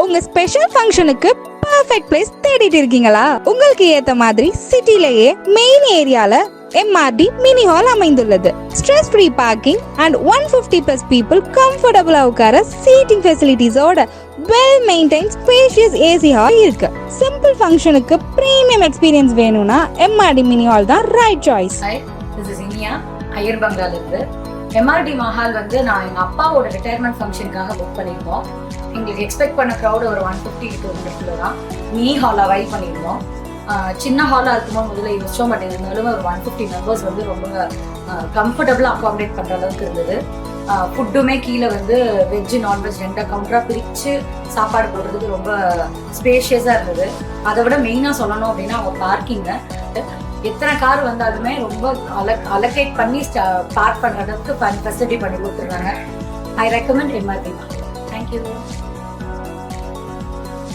உங்க ஸ்பெஷல் ஃபங்க்ஷனுக்கு perfect place தேடிட்டு இருக்கீங்களா? உங்களுக்கு ஏத்த மாதிரி சிட்டிலேயே மெயின் ஏரியால MRD மினி ஹால் அமைந்துள்ளது. Stress free parking and 150+ people கம்ஃபர்டபுளா உட்கார சீட்டிங் ஃபெசிலிட்டிஸோட well maintain spacious AC hall இருக்கு. சிம்பிள் ஃபங்க்ஷனுக்கு பிரீமியம் எக்ஸ்பீரியன்ஸ் வேணும்னா MRD மினி ஹால் தான் right choice. This is Iniya ஐயர்பங்கால இருந்து. MRD மஹால் வந்து நான் எங்க அப்பாவோட ரிட்டையர்மெண்ட் ஃபங்க்ஷனுக்காக புக் பண்ணியிருந்தோம். எங்களுக்கு எக்ஸ்பெக்ட் பண்ண க்ரௌடு ஒரு 150 to 200 தான். மினி ஹாலாக வைப் பண்ணியிருந்தோம். சின்ன ஹாலாக இருக்கும்போது முதல்ல யோசிச்சோம், பட் இருந்தாலும் ஒரு 150 மெம்பர்ஸ் வந்து ரொம்ப கம்ஃபர்டபுளாக அகாமடேட் பண்ணுற அளவுக்கு இருந்தது. ஃபுட்டுமே கீழே வந்து வெஜ்ஜு நான்வெஜ் 2 கவுண்டராக பிரித்து சாப்பாடு போடுறதுக்கு ரொம்ப ஸ்பேஷியஸாக இருந்தது. அதை விட மெயினாக சொல்லணும் அப்படின்னா அவங்க பார்க்கிங்க, எத்தனை கார் வந்தாலுமே ரொம்ப அலோகேட் பண்ணி பார்க் பண்ணுறதுக்கு ஃபெசிலிட்டி பண்ணி கொடுத்துருக்காங்க. I recommend MRD. தேங்க்யூ.